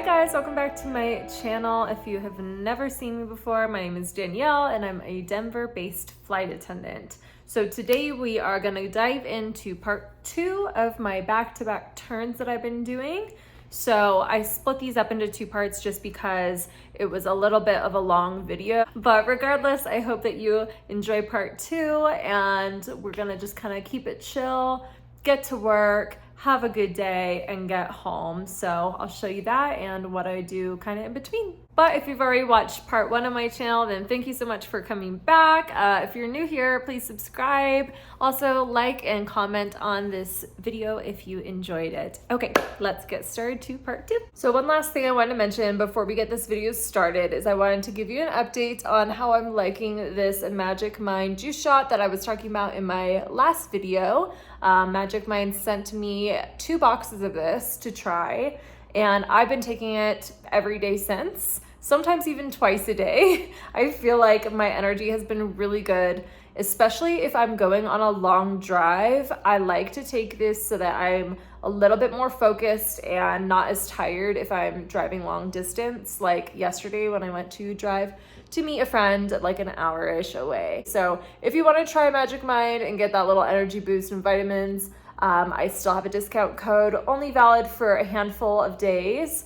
guys, welcome back to my channel. If you have never seen me before, my name is Danielle and I'm a Denver-based flight attendant. So today we are going to dive into part 2 of my back-to-back turns that I've been doing. So I split these up into 2 parts just because it was a little bit of a long video. But regardless, I hope that you enjoy part 2 and we're going to just kind of keep it chill, get to work, have a good day, and get home. So I'll show you that and what I do kind of in between. But if you've already watched part 1 of my channel, then thank you so much for coming back. If you're new here, please subscribe. Also like and comment on this video if you enjoyed it. Okay, let's get started to part 2. So one last thing I want to mention before we get this video started is I wanted to give you an update on how I'm liking this Magic Mind juice shot that I was talking about in my last video. Magic Mind sent me 2 boxes of this to try, and I've been taking it every day since, sometimes even twice a day. I feel like my energy has been really good, especially if I'm going on a long drive. I like to take this so that I'm a little bit more focused and not as tired if I'm driving long distance, like yesterday when I went to drive to meet a friend like an hour-ish away. So if you want to try Magic Mind and get that little energy boost and vitamins, I still have a discount code, only valid for a handful of days,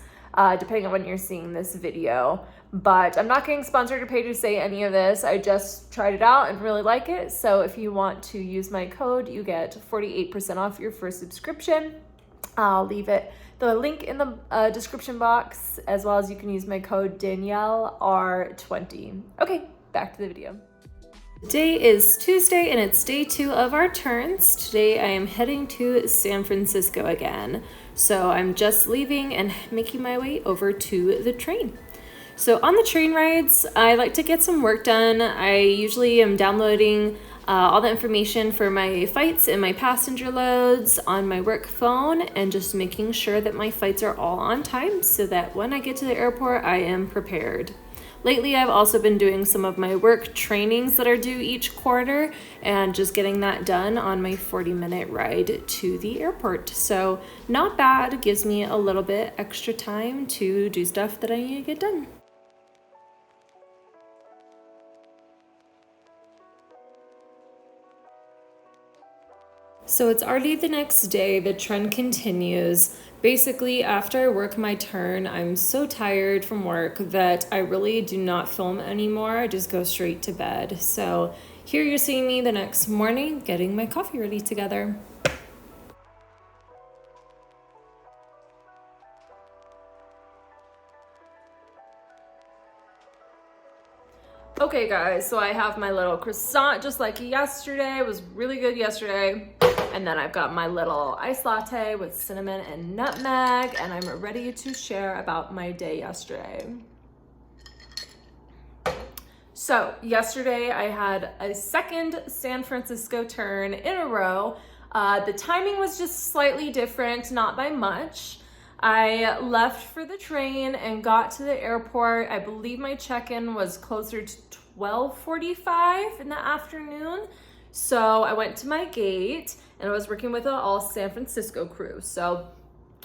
depending on when you're seeing this video. But I'm not getting sponsored or paid to say any of this. I just tried it out and really like it. So if you want to use my code, you get 48% off your first subscription. I'll leave the link in the description box, as well as you can use my code DanielleR20. Okay, back to the video. Today is Tuesday and it's day 2 of our turns. Today I am heading to San Francisco again. So I'm just leaving and making my way over to the train. So on the train rides, I like to get some work done. I usually am downloading all the information for my flights and my passenger loads on my work phone and just making sure that my flights are all on time so that when I get to the airport, I am prepared. Lately, I've also been doing some of my work trainings that are due each quarter and just getting that done on my 40-minute ride to the airport. So not bad, gives me a little bit extra time to do stuff that I need to get done. So it's already the next day, the trend continues. Basically, after I work my turn, I'm so tired from work that I really do not film anymore. I just go straight to bed. So here you're seeing me the next morning getting my coffee ready together. Okay guys, so I have my little croissant just like yesterday. It was really good yesterday. And then I've got my little iced latte with cinnamon and nutmeg, and I'm ready to share about my day yesterday. So yesterday I had a second San Francisco turn in a row. The timing was just slightly different, not by much. I left for the train and got to the airport. I believe my check-in was closer to 12:45 in the afternoon. So I went to my gate and I was working with an all San Francisco crew. So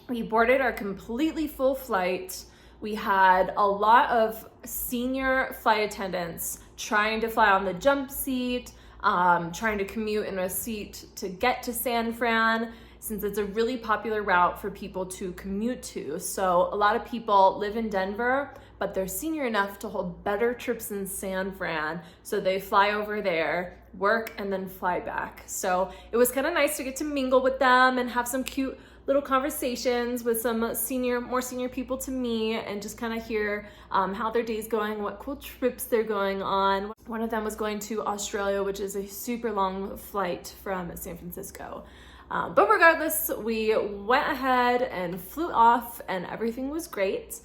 we boarded our completely full flight. We had a lot of senior flight attendants trying to fly on the jump seat, trying to commute in a seat to get to San Fran, since it's a really popular route for people to commute to. So a lot of people live in Denver, but they're senior enough to hold better trips in San Fran. So they fly over there, work, and then fly back. So it was kind of nice to get to mingle with them and have some cute little conversations with some more senior people to me and just kind of hear how their day's going, what cool trips they're going on. One of them was going to Australia, which is a super long flight from San Francisco. But regardless, we went ahead and flew off and everything was great.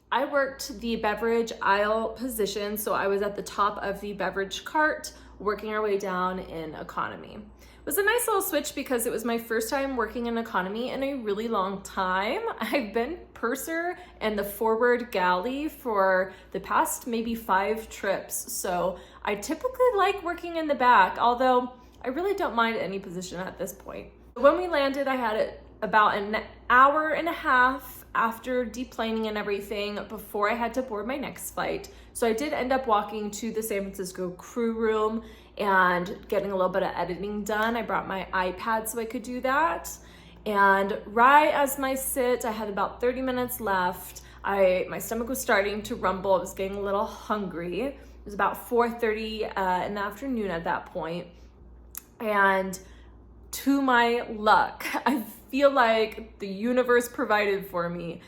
I worked the beverage aisle position, so I was at the top of the beverage cart, working our way down in economy. It was a nice little switch because it was my first time working in economy in a really long time. I've been purser and the forward galley for the past maybe 5 trips, so I typically like working in the back, although I really don't mind any position at this point. When we landed, I had about an hour and a half after deplaning and everything before I had to board my next flight. So I did end up walking to the San Francisco crew room and getting a little bit of editing done. I brought my iPad so I could do that. And right as my sit, I had about 30 minutes left. My stomach was starting to rumble. I was getting a little hungry. It was about 4:30 in the afternoon at that point. And to my luck, I feel like the universe provided for me.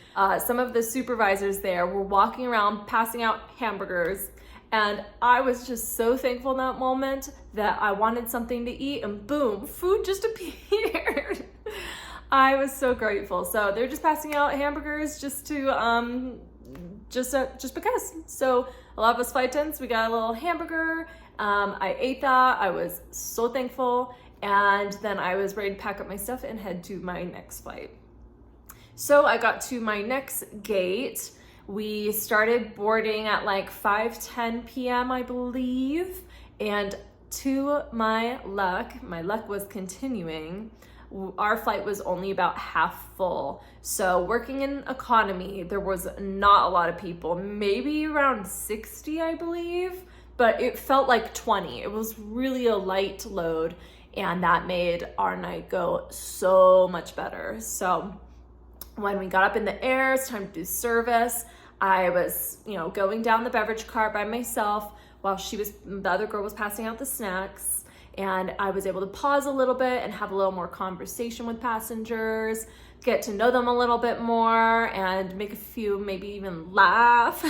Some of the supervisors there were walking around passing out hamburgers, and I was just so thankful in that moment that I wanted something to eat, and boom, food just appeared. I was so grateful. So they're just passing out hamburgers just to just because. So a lot of us flight attendants, we got a little hamburger. I ate that. I was so thankful. And then I was ready to pack up my stuff and head to my next flight. So I got to my next gate. We started boarding at like 5:10 p.m. I believe. And to my luck was continuing. Our flight was only about half full. So working in economy, there was not a lot of people, maybe around 60, I believe, but it felt like 20. It was really a light load, and that made our night go so much better. So when we got up in the air, it's time to do service. I was, going down the beverage cart by myself while the other girl was passing out the snacks. And I was able to pause a little bit and have a little more conversation with passengers, get to know them a little bit more, and make a few, maybe even laugh.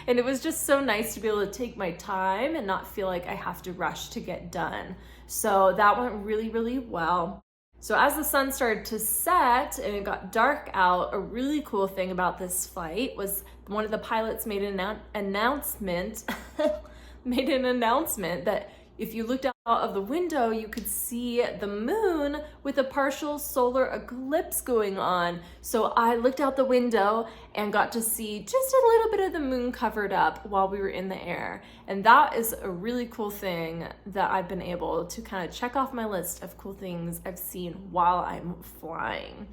And it was just so nice to be able to take my time and not feel like I have to rush to get done. So that went really, really well. So as the sun started to set and it got dark out, a really cool thing about this flight was one of the pilots made an announcement that if you looked out of the window, you could see the moon with a partial solar eclipse going on. So I looked out the window and got to see just a little bit of the moon covered up while we were in the air. And that is a really cool thing that I've been able to kind of check off my list of cool things I've seen while I'm flying.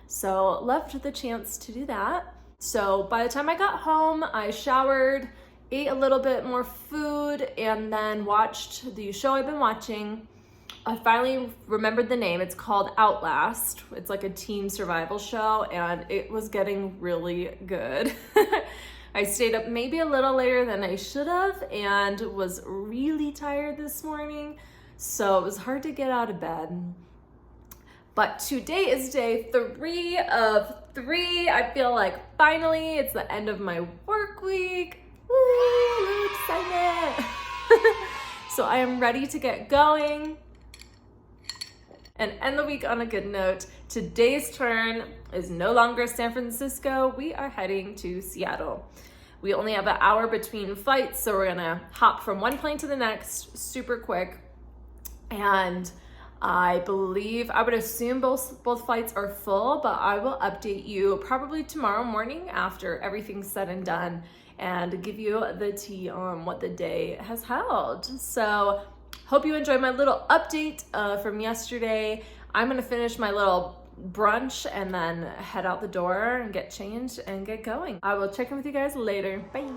So loved the chance to do that. So by the time I got home, I showered, ate a little bit more food, and then watched the show I've been watching. I finally remembered the name. It's called Outlast. It's like a teen survival show, and it was getting really good. I stayed up maybe a little later than I should have and was really tired this morning, so it was hard to get out of bed. But today is day 3 of 3. I feel like finally it's the end of my work week. Woo, excitement. So I am ready to get going and end the week on a good note. Today's turn is no longer San Francisco. We are heading to Seattle. We only have an hour between flights, so we're gonna hop from one plane to the next super quick. And I would assume both flights are full, but I will update you probably tomorrow morning after everything's said and done, and give you the tea on what the day has held. So hope you enjoyed my little update from yesterday. I'm gonna finish my little brunch and then head out the door and get changed and get going. I will check in with you guys later. Bye.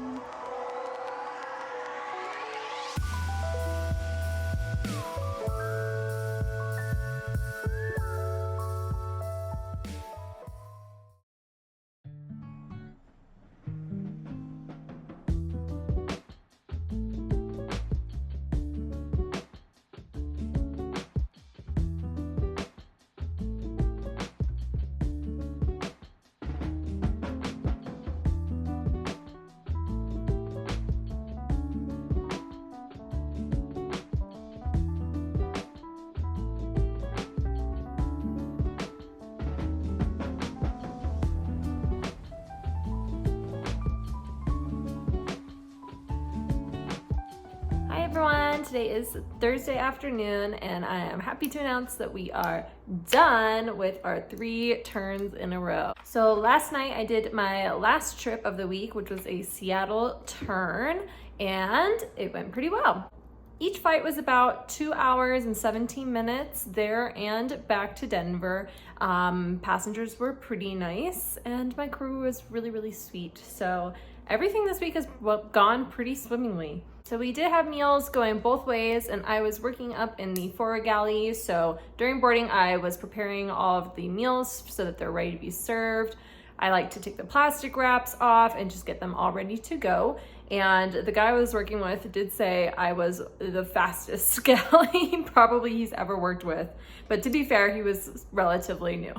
Everyone, today is Thursday afternoon, and I am happy to announce that we are done with our 3 turns in a row. So last night I did my last trip of the week, which was a Seattle turn, and it went pretty well. Each flight was about 2 hours and 17 minutes there and back to Denver. Passengers were pretty nice and my crew was really, really sweet. So everything this week has gone pretty swimmingly. So we did have meals going both ways, and I was working up in the forward galley. So during boarding, I was preparing all of the meals so that they're ready to be served. I like to take the plastic wraps off and just get them all ready to go. And the guy I was working with did say I was the fastest galley probably he's ever worked with. But to be fair, he was relatively new.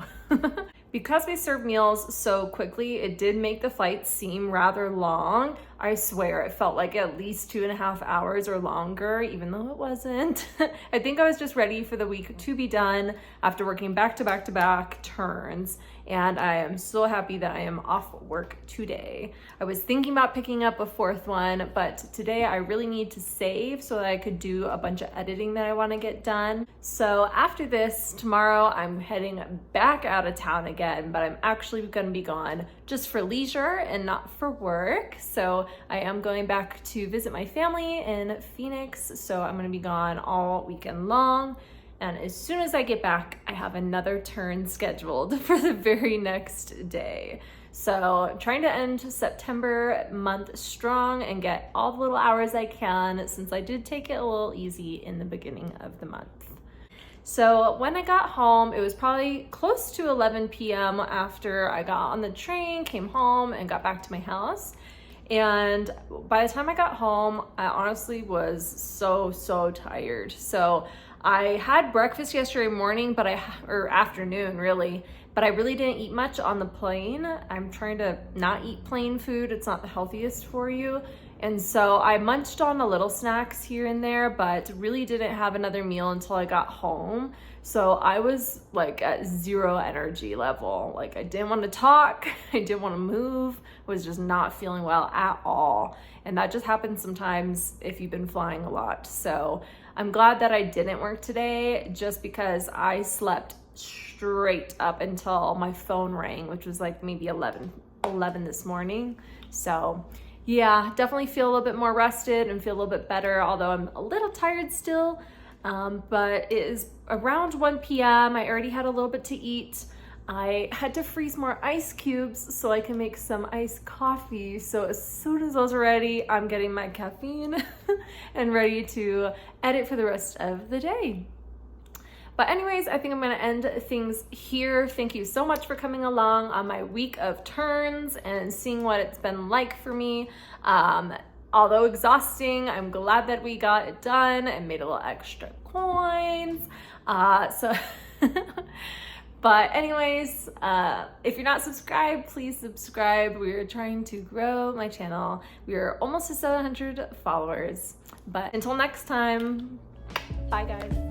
Because we served meals so quickly, it did make the flight seem rather long. I swear it felt like at least 2.5 hours or longer, even though it wasn't. I think I was just ready for the week to be done after working back to back to back turns. And I am so happy that I am off work today. I was thinking about picking up a 4th one, but today I really need to save so that I could do a bunch of editing that I want to get done. So after this, tomorrow I'm heading back out of town again, but I'm actually going to be gone just for leisure and not for work. So I am going back to visit my family in Phoenix. So I'm going to be gone all weekend long. And as soon as I get back, I have another turn scheduled for the very next day. So I'm trying to end September month strong and get all the little hours I can, since I did take it a little easy in the beginning of the month. So when I got home, it was probably close to 11 p.m. after I got on the train, came home, and got back to my house. And by the time I got home, I honestly was so tired. So I had breakfast yesterday morning, or afternoon really, but I really didn't eat much on the plane. I'm trying to not eat plain food. It's not the healthiest for you. And so I munched on a little snacks here and there, but really didn't have another meal until I got home. So I was like at 0 energy level. Like I didn't want to talk, I didn't want to move, was just not feeling well at all. And that just happens sometimes if you've been flying a lot. So I'm glad that I didn't work today, just because I slept straight up until my phone rang, which was like maybe 11 this morning. So yeah, definitely feel a little bit more rested and feel a little bit better, although I'm a little tired still. But it is around 1 p.m. I already had a little bit to eat. I had to freeze more ice cubes so I can make some iced coffee. So as soon as those are ready, I'm getting my caffeine and ready to edit for the rest of the day. But anyways, I think I'm going to end things here. Thank you so much for coming along on my week of turns and seeing what it's been like for me. Although exhausting, I'm glad that we got it done and made a little extra coins. But anyways, if you're not subscribed, please subscribe. We're trying to grow my channel. We are almost to 700 followers. But until next time, bye guys.